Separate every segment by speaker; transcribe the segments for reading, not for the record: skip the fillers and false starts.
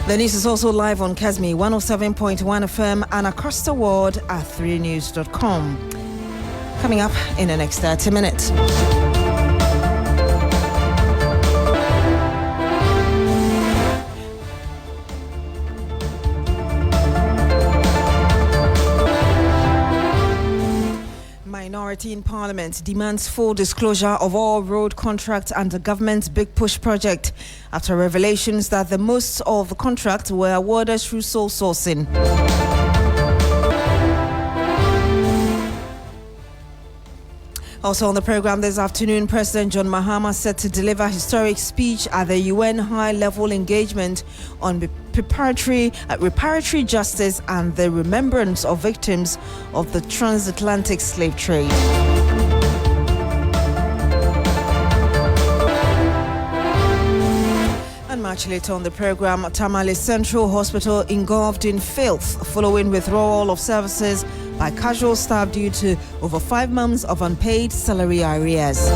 Speaker 1: The news is also live on Kesmi 107.1 FM and across the world at 3news.com. Coming up in the next 30 minutes. Minority in Parliament demands full disclosure of all road contracts under government's Big Push project after revelations that the most of the contracts were awarded through sole sourcing. Also on the program this afternoon, President John Mahama set to deliver historic speech at the UN high-level engagement on reparatory justice and the remembrance of victims of the transatlantic slave trade. And much later on the program, Tamale Central Hospital engulfed in filth following withdrawal of services by casual staff due to over 5 months of unpaid salary arrears.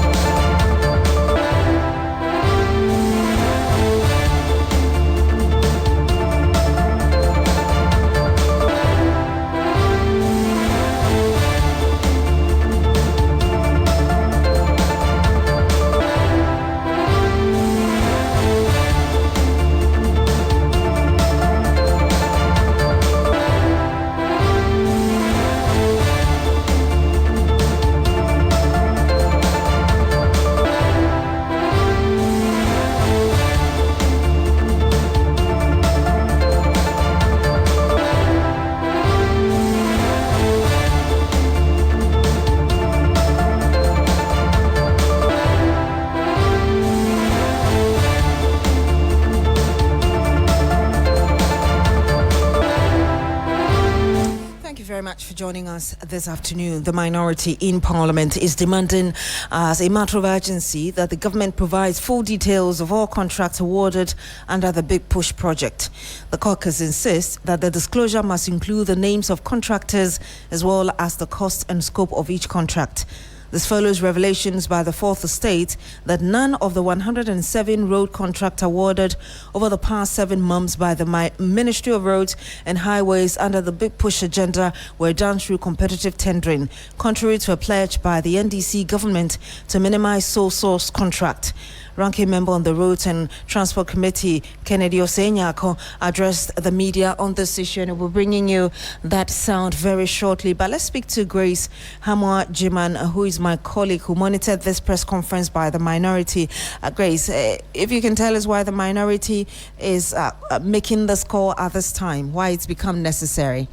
Speaker 1: For joining us this afternoon. The minority in Parliament is demanding as a matter of urgency that the government provides full details of all contracts awarded under the Big Push project. The caucus insists that the disclosure must include the names of contractors as well as the cost and scope of each contract. This follows revelations by the Fourth Estate that none of the 107 road contracts awarded over the past 7 months by the Ministry of Roads and Highways under the Big Push agenda were done through competitive tendering, contrary to a pledge by the NDC government to minimize sole source contract. Ranking member on the Roads and Transport Committee, Kennedy Osenyako, addressed the media on this issue, and we're bringing you that sound very shortly. But let's speak to Grace Hamwa Jiman, who is my colleague who monitored this press conference by the minority. Grace, if you can tell us why the minority is making this call at this time, why it's become necessary.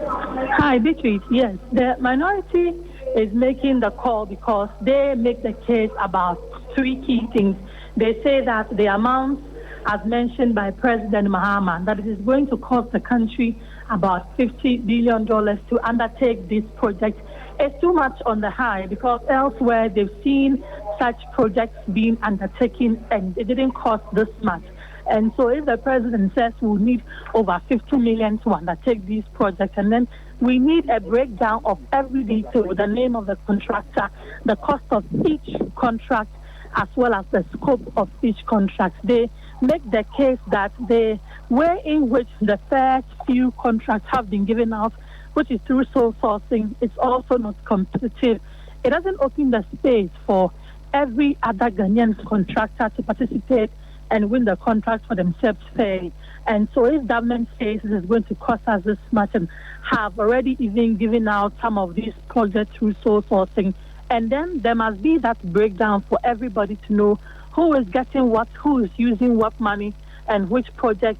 Speaker 2: Hi, Beatrice. Yes, the minority is making the call because they make the case about 3 key things. They say that the amount, as mentioned by President Mahama, that it is going to cost the country about $50 billion to undertake this project. It's too much on the high because elsewhere they've seen such projects being undertaken and it didn't cost this much. And so if the president says we'll need over 50 million to undertake these projects, and then we need a breakdown of every detail, the name of the contractor, the cost of each contract, as well as the scope of each contract. They make the case that the way in which the first few contracts have been given out, which is through sole sourcing, it's also not competitive. It doesn't open the space for every other Ghanaian contractor to participate and win the contract for themselves fairly. And so if government says it is going to cost us this much and have already even given out some of these projects through sole sourcing, and then there must be that breakdown for everybody to know who is getting what, who is using what money, and which project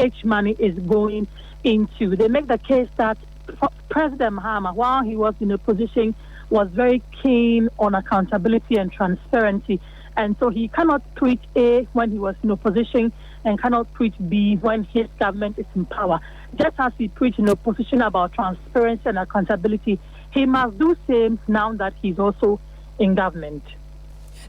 Speaker 2: each money is going into. They make the case that President Mahama, while he was in opposition, was very keen on accountability and transparency. And so he cannot preach A when he was in opposition and cannot preach B when his government is in power. Just as he preached in opposition about transparency and accountability, he must do same now that he's also in government.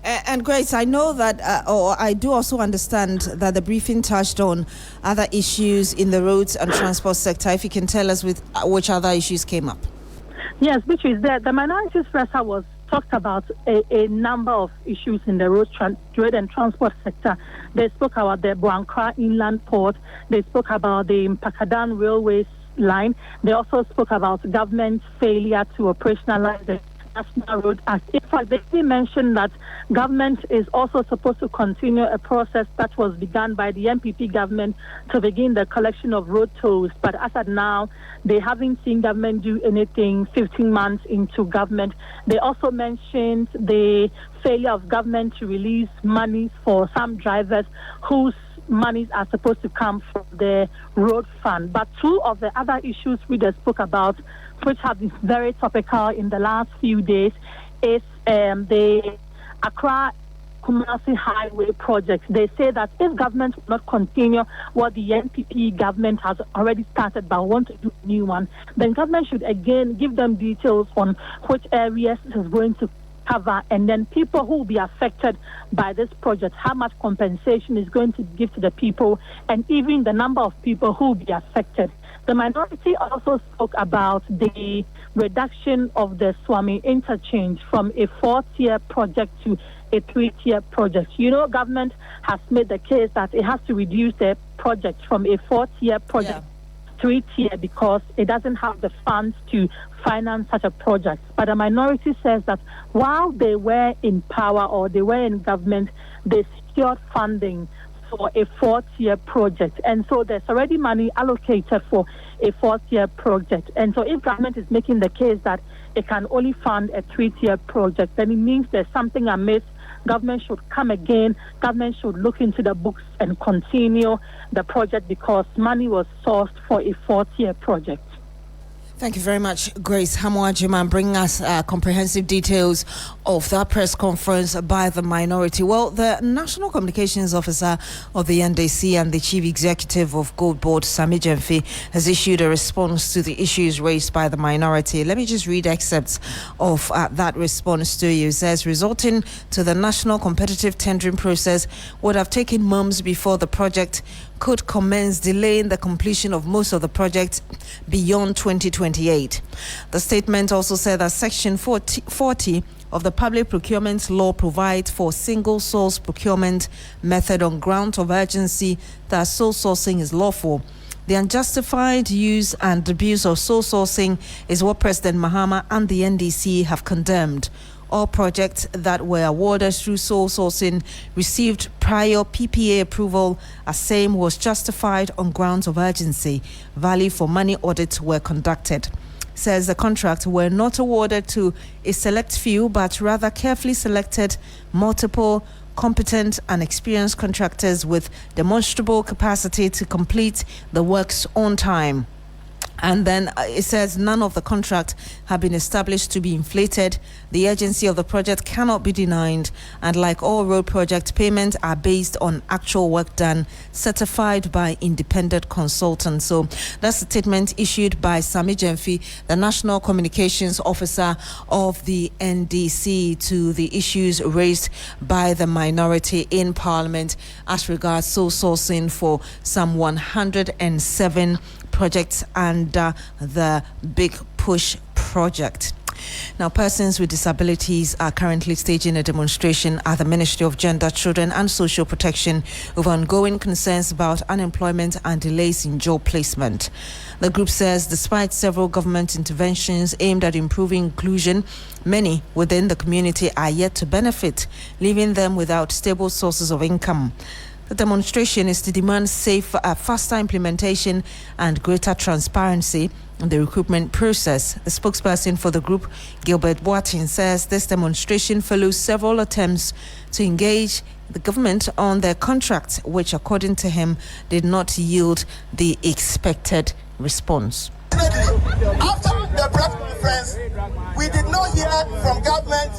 Speaker 1: And Grace, I know that, or I do also understand that the briefing touched on other issues in the roads and transport sector. If you can tell us with which other issues came up.
Speaker 2: Yes, which is that the minorities presser was talked about a number of issues in the road and transport sector. They spoke about the Buankra Inland Port. They spoke about the Mpakadan Railway line. They also spoke about government's failure to operationalize the National Road Act. In fact, they mentioned that government is also supposed to continue a process that was begun by the MPP government to begin the collection of road tolls. But as of now, they haven't seen government do anything 15 months into government. They also mentioned the failure of government to release money for some drivers whose monies are supposed to come from the road fund. But two of the other issues we just spoke about, which have been very topical in the last few days, is the Accra Kumasi Highway project. They say that if government will not continue what the NPP government has already started but want to do a new one, then government should again give them details on which areas it is going to cover, and then people who will be affected by this project, how much compensation is going to give to the people, and even the number of people who will be affected. The minority also spoke about the reduction of the Swami interchange from a 4-tier project to a 3-tier project. You know, government has made the case that it has to reduce the project from a 4-tier project to 3-tier because it doesn't have the funds to finance such a project. But the minority says that while they were in power or they were in government, they secured funding for a 4-tier project. And so there's already money allocated for a 4-tier project. And so if government is making the case that it can only fund a 3-tier project, then it means there's something amiss. Government should come again. Government should look into the books and continue the project because money was sourced for a 4-tier project.
Speaker 1: Thank you very much, Grace Hamuajima, bringing us comprehensive details of that press conference by the minority. Well, the National Communications Officer of the NDC and the Chief Executive of Gold Board, Sami Jemfi, has issued a response to the issues raised by the minority. Let me just read excerpts of that response to you. It says, resulting to the national competitive tendering process would have taken months before the project could commence, delaying the completion of most of the projects beyond 2028. The statement also said that Section 40 of the Public Procurement Law provides for single source procurement method on ground of urgency that sole sourcing is lawful. The unjustified use and abuse of sole sourcing is what President Mahama and the NDC have condemned. All projects that were awarded through sole sourcing received prior PPA approval, as same was justified on grounds of urgency. Value for money audits were conducted. Says the contracts were not awarded to a select few, but rather carefully selected multiple competent and experienced contractors with demonstrable capacity to complete the works on time. And then it says none of the contracts have been established to be inflated. The urgency of the project cannot be denied. And like all road project payments are based on actual work done, certified by independent consultants. So that's the statement issued by Sami Jemfi, the National Communications Officer of the NDC, to the issues raised by the minority in Parliament as regards sole sourcing for some 107 projects and the Big Push project. Now, persons with disabilities are currently staging a demonstration at the Ministry of Gender, Children and Social Protection over ongoing concerns about unemployment and delays in job placement. The group says despite several government interventions aimed at improving inclusion, many within the community are yet to benefit, leaving them without stable sources of income. The demonstration is to demand safe, faster implementation and greater transparency in the recruitment process. The spokesperson for the group, Gilbert Boatin, says this demonstration follows several attempts to engage the government on their contract, which, according to him, did not yield the expected response.
Speaker 3: After the press conference, we did not hear from government,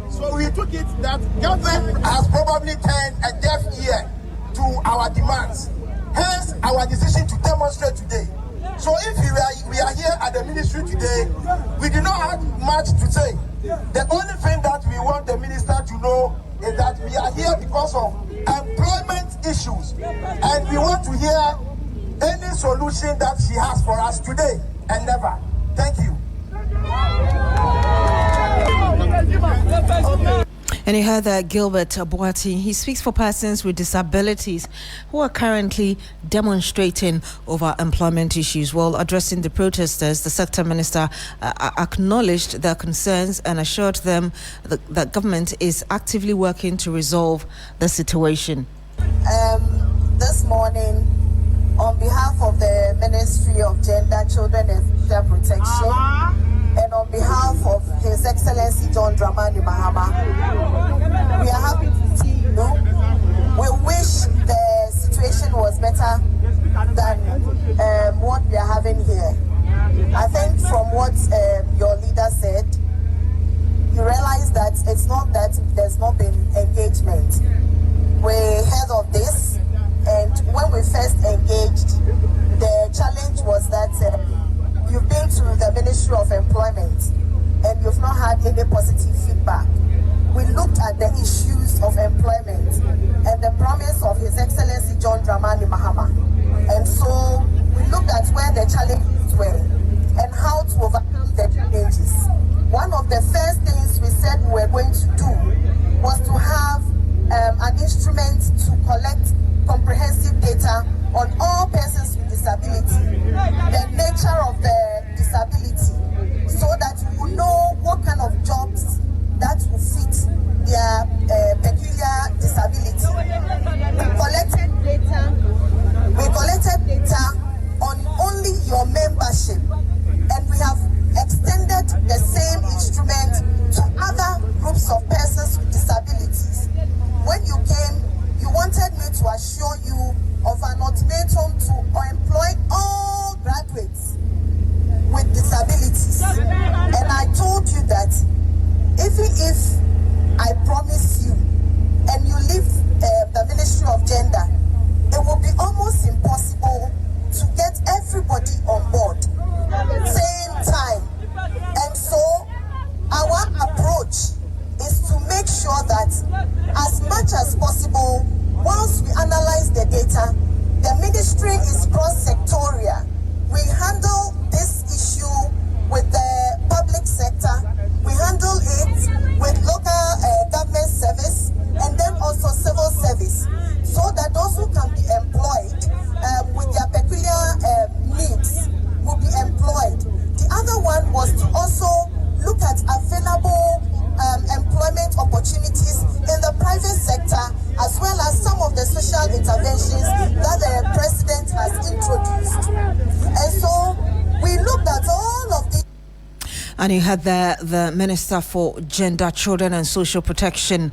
Speaker 3: so we took it that government has probably turned a deaf ear to our demands. Hence, our decision to demonstrate today. So if we are here at the ministry today, we do not have much to say. The only thing that we want the minister to know is that we are here because of employment issues. And we want to hear any solution that she has for us today and never. Thank you.
Speaker 1: And you heard that Gilbert Abuati, he speaks for persons with disabilities who are currently demonstrating over employment issues. While addressing the protesters, the sector minister acknowledged their concerns and assured them that government is actively working to resolve the situation.
Speaker 4: This morning, on behalf of the Ministry of Gender, Children and Social Protection, and on behalf of His Excellency John Mahama, we are happy to see you. We wish the situation was better than what we are having here. I think from what your leader said, you realize that it's not that there's not been engagement. We heard of this, and when we first engaged, the challenge was that you've been to the Ministry of Employment and you've not had any positive feedback. We looked at the issues of employment and the promise of His Excellency John Mahama. And so we looked at where the challenges were and how to overcome the challenges. One of the first things we said we were going to do was to have an instrument to collect comprehensive data on all persons with disability, the nature of the disability, so that we will know what kind of jobs that will fit their peculiar disability. We collected data on only your membership, and we have extended the same instrument to other groups of persons with disabilities. When you came, you wanted me to assure you of an ultimatum to employ all graduates with disabilities. And I told you that even if I promise you and you leave the Ministry of Gender, it will be almost impossible to get everybody on board same time. And so our approach is to make sure that as much as possible, once we analyze the data, the ministry is cross-sectorial. We handle this issue with the public sector, we handle it with local government service, and then also civil service, so that those who can be employed with their peculiar needs will be employed. The other one was to also look at available employment opportunities in the private sector, as well as some of the social interventions that the president has introduced. And so we looked at all of these.
Speaker 1: And you had the Minister for Gender, Children and Social Protection,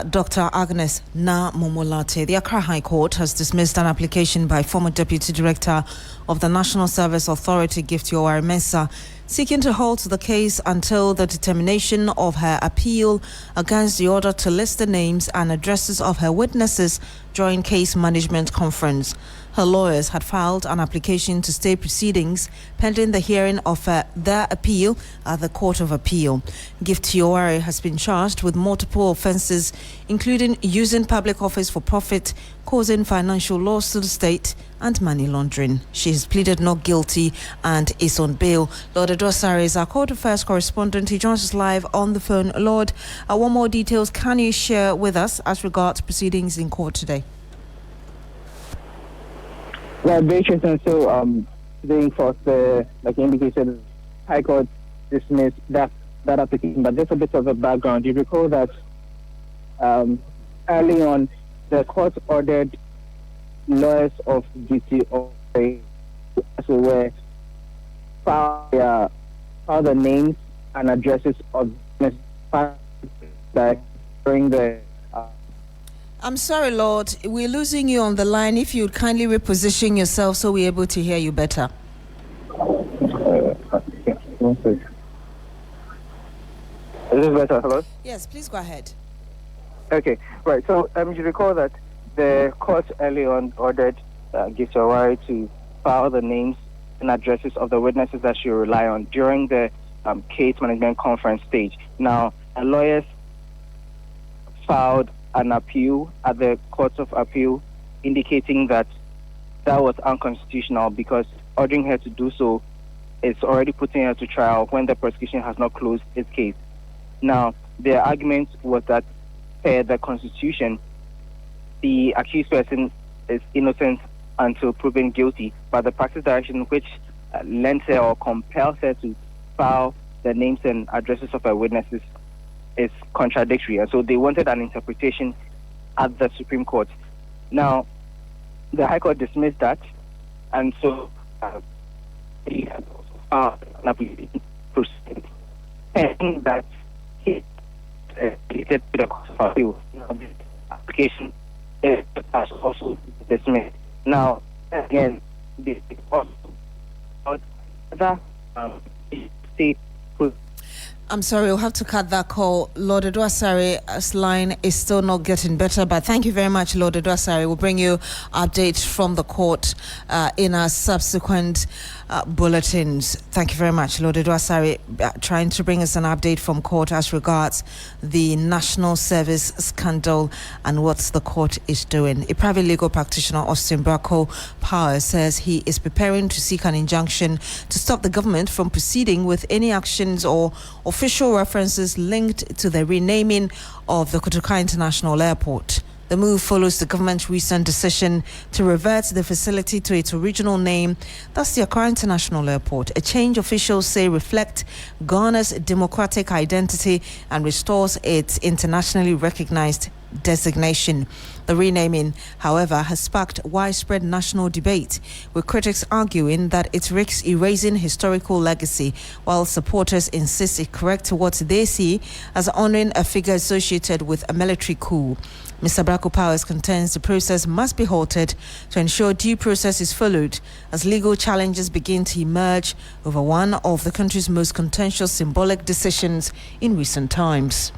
Speaker 1: Dr. Agnes Momolate. The Accra High Court has dismissed an application by former Deputy Director of the National Service Authority, Gift Yoweri Mensah, seeking to halt the case until the determination of her appeal against the order to list the names and addresses of her witnesses during case management conference. Her lawyers had filed an application to stay proceedings pending the hearing of their appeal at the Court of Appeal. Gift Yoweri has been charged with multiple offences, including using public office for profit, causing financial loss to the state, and money laundering. She has pleaded not guilty and is on bail. Lord Adosare is our Court Affairs correspondent. He joins us live on the phone. Lord, what more details can you share with us as regards proceedings in court today?
Speaker 5: Well, Beatrice, and so today, for like you indicated, High Court dismissed that application. But just a bit of a background. You recall that early on, the court ordered lawyers of GT as we were file the names and addresses of that during the.
Speaker 1: I'm sorry, Lord. We're losing you on the line. If you'd kindly reposition yourself so we're able to hear you better.
Speaker 5: Is this better? Hello?
Speaker 1: Yes, please go ahead.
Speaker 5: Okay, right. So you recall that the court early on ordered Gift Yoweri to file the names and addresses of the witnesses that she will rely on during the case management conference stage. Now, her lawyers filed an appeal at the Court of Appeal indicating that that was unconstitutional because ordering her to do so is already putting her to trial when the prosecution has not closed its case. Now, their argument was that per the Constitution, the accused person is innocent until proven guilty, but the practice direction which lends her or compels her to file the names and addresses of her witnesses is contradictory. And so they wanted an interpretation at the Supreme Court. Now, the High Court dismissed that, and so he had also filed an application proceeding, saying that he related to the court of appeal. This application is also dismissed. Now, again, the court other state.
Speaker 1: I'm sorry, we'll have to cut that call. Lord Adwasare's line is still not getting better, but thank you very much, Lord Adwasare. We'll bring you updates from the court in our subsequent bulletins. Thank you very much, Lord Adwasare, trying to bring us an update from court as regards the National Service scandal and what the court is doing. A private legal practitioner, Austin Bracco Power, says he is preparing to seek an injunction to stop the government from proceeding with any actions or official references linked to the renaming of the Kotoka International Airport. The move follows the government's recent decision to revert the facility to its original name, that's the Accra International Airport, a change officials say reflects Ghana's democratic identity and restores its internationally recognized designation. The renaming, however, has sparked widespread national debate, with critics arguing that it risks erasing historical legacy, while supporters insist it corrects what they see as honoring a figure associated with a military coup. Mr. Bracco Powers contends the process must be halted to ensure due process is followed as legal challenges begin to emerge over one of the country's most contentious symbolic decisions in recent times.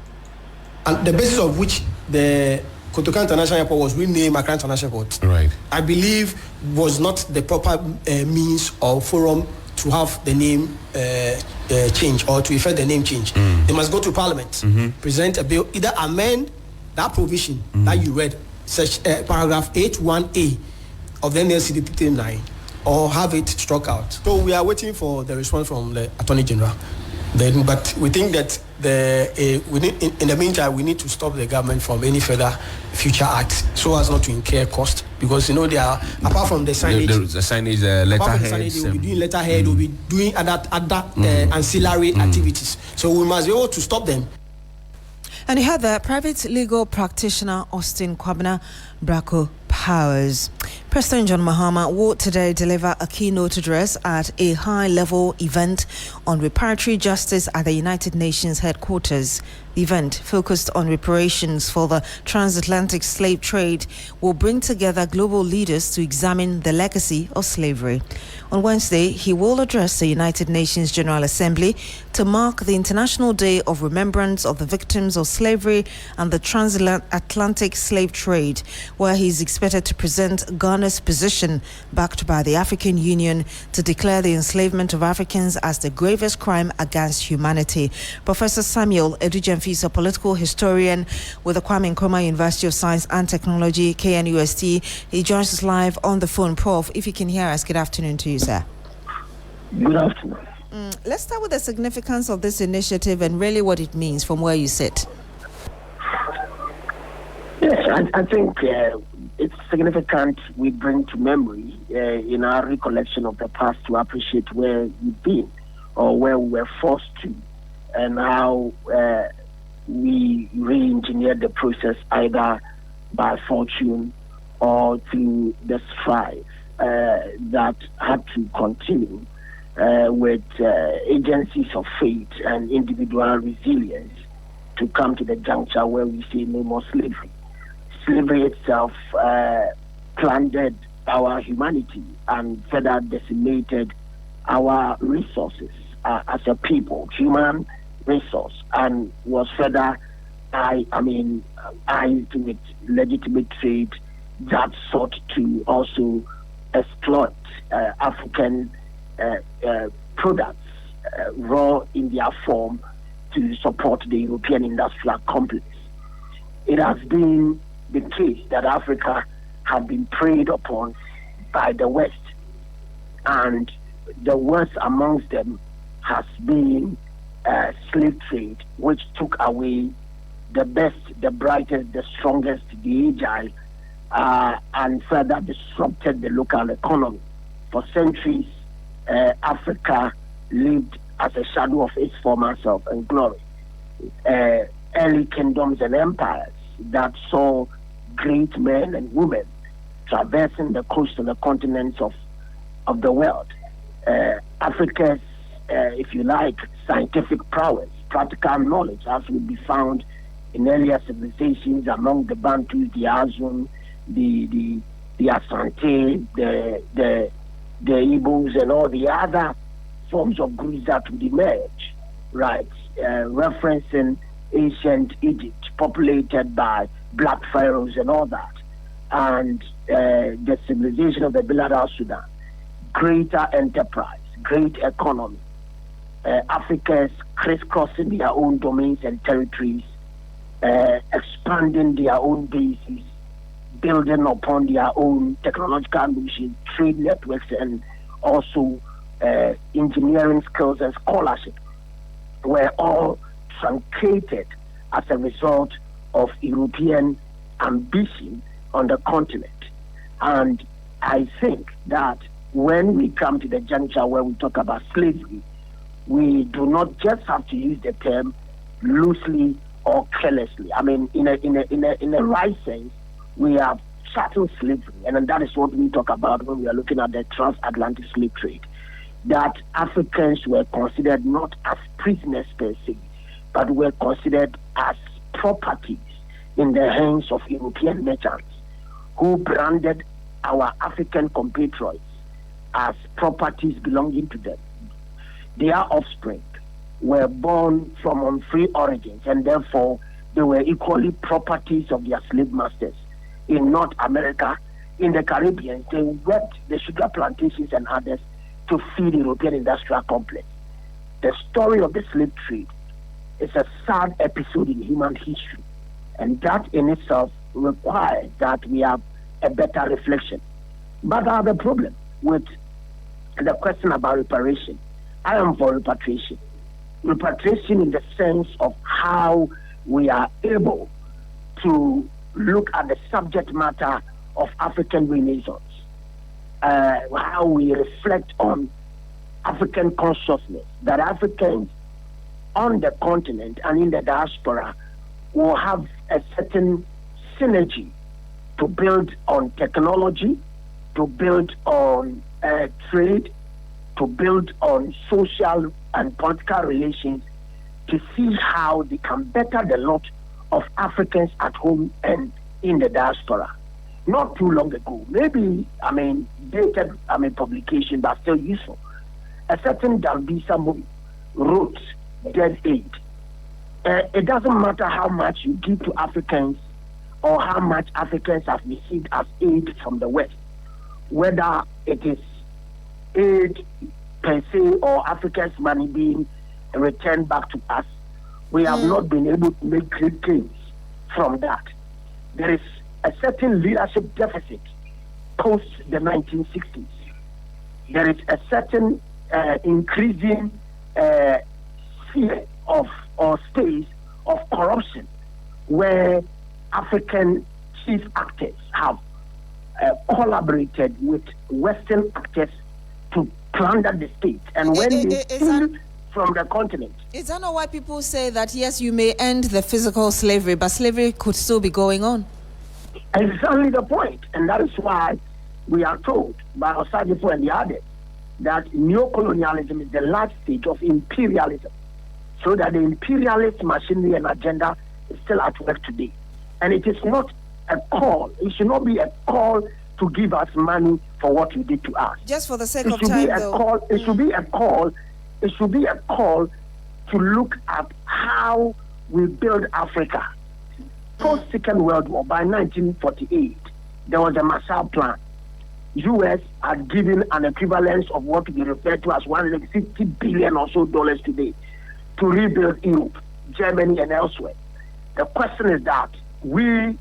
Speaker 6: And the basis of which the Kotoka International Airport was renamed Accra International Airport,
Speaker 7: right,
Speaker 6: I believe was not the proper means or forum to have the name change or to effect the name change. They must go to Parliament, present a bill, either amend that provision that you read, such paragraph 81A of the NLCD 39, or have it struck out. So we are waiting for the response from the Attorney General. Then, but we think that we need, in the meantime, we need to stop the government from any further future acts so as not to incur cost, because you know they are, apart from the signage,
Speaker 7: the signage, letterhead,
Speaker 6: they will be doing letterhead, will be doing other ancillary activities. So we must be able to stop them.
Speaker 1: And you heard that private legal practitioner Austin Kwabena Bracco Powers. President John Mahama will today deliver a keynote address at a high-level event on reparatory justice at the United Nations headquarters. The event, focused on reparations for the transatlantic slave trade, will bring together global leaders to examine the legacy of slavery. On Wednesday, he will address the United Nations General Assembly to mark the International Day of Remembrance of the Victims of Slavery and the Transatlantic Slave Trade, where he is expected to present Ghana's position, backed by the African Union, to declare the enslavement of Africans as the gravest crime against humanity. Professor Samuel Edujemfi is a political historian with the Kwame Nkrumah University of Science and Technology, KNUST. He joins us live on the phone. Prof, if you can hear us, good afternoon to you, sir.
Speaker 8: Good afternoon.
Speaker 1: Let's start with the significance of this initiative and really what it means from where you sit.
Speaker 8: Yes, I think it's significant. We bring to memory in our recollection of the past to appreciate where we've been or where we were forced to, and how we re-engineered the process either by fortune or through the strife that had to continue with agencies of faith and individual resilience to come to the juncture where we say no more slavery. Slavery itself plundered our humanity and further decimated our resources as a people, human resource, and was further eyed with legitimate trade that sought to also exploit African products raw in their form to support the European industrial complex. It has been the case that Africa had been preyed upon by the West, and the worst amongst them has been slave trade, which took away the best, the brightest, the strongest, the agile, and further disrupted the local economy. For centuries, Africa lived as a shadow of its former self and glory. Early kingdoms and empires that saw great men and women traversing the coast of the continents of the world. Africa's, if you like, scientific prowess, practical knowledge, as would be found in earlier civilizations among the Bantu, the Azun, the Asante, the Igbos, and all the other forms of groups that would emerge, right? Referencing ancient Egypt, populated by black pharaohs and all that, and the civilization of the bilateral Sudan, greater enterprise, great economy. Africans crisscrossing their own domains and territories, expanding their own bases, building upon their own technological notions, trade networks, and also engineering skills and scholarship were all truncated as a result of European ambition on the continent. And I think that when we come to the juncture where we talk about slavery, we do not just have to use the term loosely or carelessly. I mean, in a right sense, we have chattel slavery, and that is what we talk about when we are looking at the transatlantic slave trade. That Africans were considered not as prisoners per se, but were considered as properties in the hands of European merchants who branded our African compatriots as properties belonging to them. Their offspring were born from unfree origins, and therefore they were equally properties of their slave masters. In North America, in the Caribbean, they worked the sugar plantations and others to feed the European industrial complex. The story of the slave trade is a sad episode in human history, and that in itself requires that we have a better reflection. But I have a problem with the question about reparation. I am for repatriation. Repatriation in the sense of how we are able to look at the subject matter of African Renaissance, how we reflect on African consciousness, that Africans on the continent and in the diaspora will have a certain synergy to build on technology, to build on trade, to build on social and political relations, to see how they can better the lot of Africans at home and in the diaspora. Not too long ago, maybe, dated, publication, but still useful. A certain Dambisa Moyo wrote Dead Aid. It doesn't matter how much you give to Africans or how much Africans have received as aid from the West, whether it is aid per se or Africans' money being returned back to us, we have not been able to make great gains from that. There is a certain leadership deficit post the 1960s. There is a certain increasing fear of or space of corruption where African chief actors have collaborated with Western actors to plunder the state. And when they steal from the continent.
Speaker 1: Is that not why people say that, yes, you may end the physical slavery, but slavery could still be going on?
Speaker 8: Exactly the point. And that is why we are told by Osadifo and the others that neocolonialism is the last stage of imperialism. So that the imperialist machinery and agenda is still at work today. And it is not a call. It should not be a call to give us money for what you did to us.
Speaker 1: Just for the sake of time, though.
Speaker 8: It should be a call. It should be a call to look at how we build Africa. Post Second World War, by 1948, there was a Marshall Plan. U.S. had given an equivalence of what we refer to as $150 billion or so today to rebuild Europe, Germany, and elsewhere. The question is that we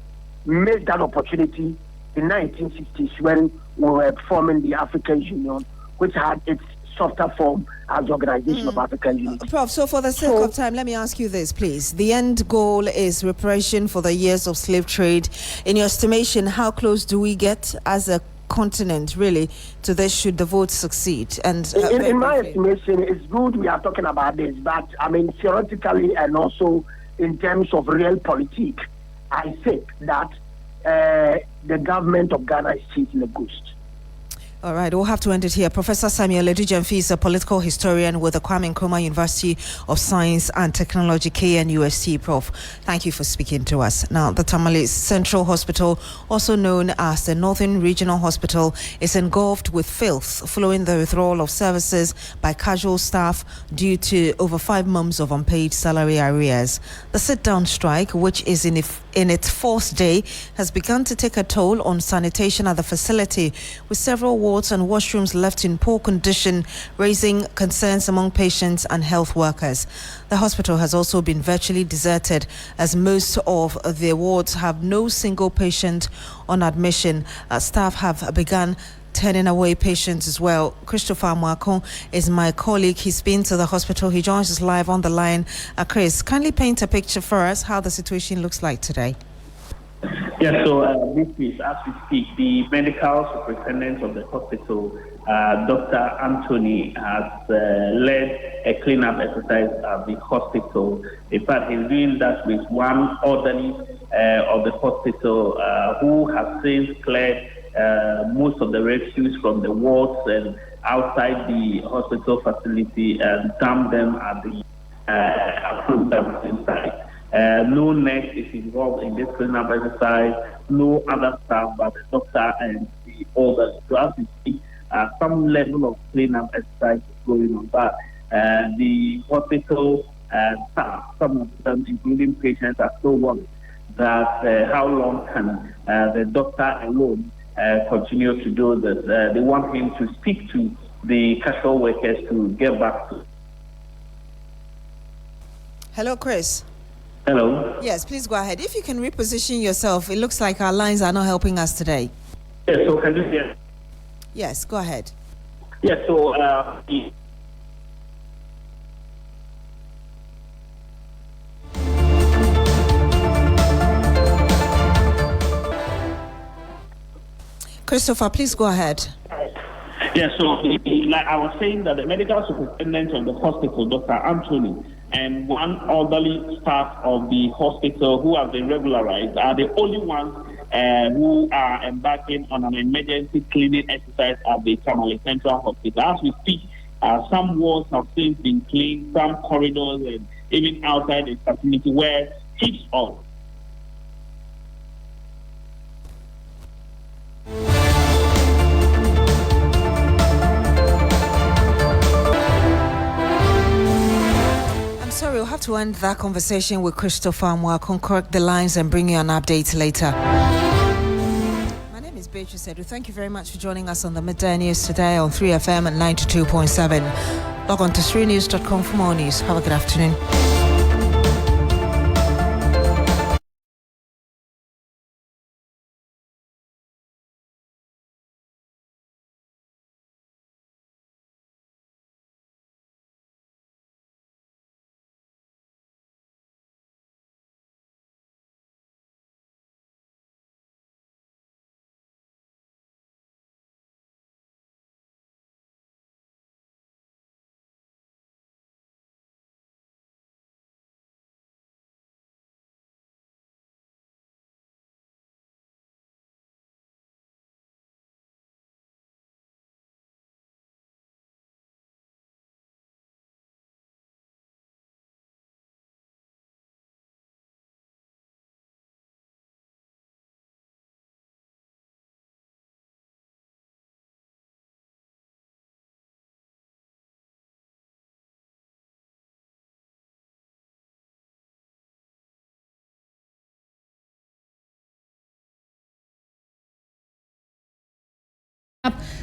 Speaker 8: made that opportunity in 1960s when we were forming the African Union, which had its softer form as the Organization of African Unity.
Speaker 1: Prof, so for the sake of time, let me ask you this, please. The end goal is reparation for the years of slave trade. In your estimation, how close do we get as a continent, really, to this should the vote succeed? And
Speaker 8: in my estimation, it's good we are talking about this, but I mean, theoretically and also in terms of real politics, I think that the government of Ghana is chasing a ghost.
Speaker 1: All right, we'll have to end it here. Professor Samuel Adu is a political historian with the Kwame Nkrumah University of Science and Technology, KNUST. Prof, thank you for speaking to us. Now, the Tamale Central Hospital, also known as the Northern Regional Hospital, is engulfed with filth following the withdrawal of services by casual staff due to over 5 months of unpaid salary arrears. The sit-down strike, which is in its fourth day, has begun to take a toll on sanitation at the facility, with several wards and washrooms left in poor condition, raising concerns among patients and health workers. The hospital has also been virtually deserted, as most of the wards have no single patient on admission. Staff have begun turning away patients as well. Christopher Mwakon is my colleague. He's been to the hospital. He joins us live on the line. Chris, kindly paint a picture for us how the situation looks like today.
Speaker 9: Yes, so this is, as we speak, the medical superintendent of the hospital, Dr. Anthony, has led a cleanup exercise at the hospital. In fact, he's doing that with one orderly of the hospital who has since cleared most of the refuse from the wards and outside the hospital facility and dumped them at the approved inside. No nurse is involved in this cleanup exercise, no other staff but the doctor and the orderly. So as we speak, some level of cleanup exercise is going on, but the hospital staff, some of them, including patients, are still worried that how long can the doctor alone continue to do this. They want him to speak to the casual workers to get back to.
Speaker 1: Hello, Chris.
Speaker 9: Hello.
Speaker 1: Yes, please go ahead. If you can reposition yourself, it looks like our lines are not helping us today.
Speaker 9: Yes, so can you hear?
Speaker 1: Yes, go ahead.
Speaker 9: Yes, so
Speaker 1: Christopher, please go ahead.
Speaker 9: Yes, so like I was saying, that the medical superintendent of the hospital, Dr. Anthony, and one orderly staff of the hospital who have been regularized are the only ones who are embarking on an emergency cleaning exercise at the Tamale Central Hospital. As we speak, some walls have since been cleaned, some corridors, and even outside the facility where heaps of
Speaker 1: Sorry, we'll have to end that conversation with Christopher Mwakon, correct the lines and bring you an update later. My name is Beatrice Adu. Thank you very much for joining us on the Midday News today on 3FM at 92.7. Log on to 3news.com for more news. Have a good afternoon.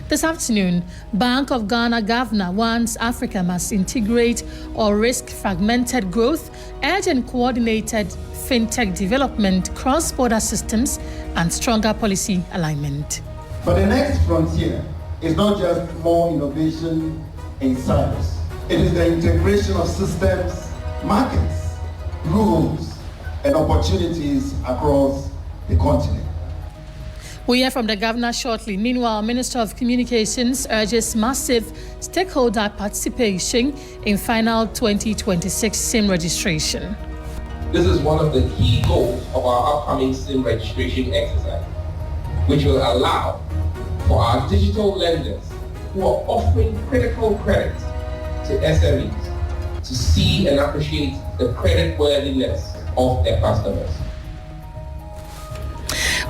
Speaker 10: This afternoon, Bank of Ghana Governor warns Africa must integrate or risk fragmented growth, urgent coordinated fintech development, cross-border systems, and stronger policy alignment.
Speaker 11: But the next frontier is not just more innovation
Speaker 3: in service. It is the integration of systems, markets, rules, and opportunities across the continent.
Speaker 10: We'll hear from the governor shortly. Meanwhile, Minister of Communications urges massive stakeholder participation in final 2026 SIM registration.
Speaker 11: This is one of the key goals of our upcoming SIM registration exercise, which will allow for our digital lenders who are offering critical credit to SMEs to see and appreciate the creditworthiness of their customers.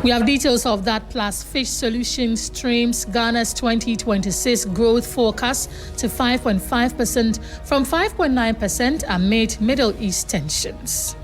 Speaker 10: We have details of that plus Fish Solutions streams Ghana's 2026 growth forecast to 5.5% from 5.9% amid Middle East tensions.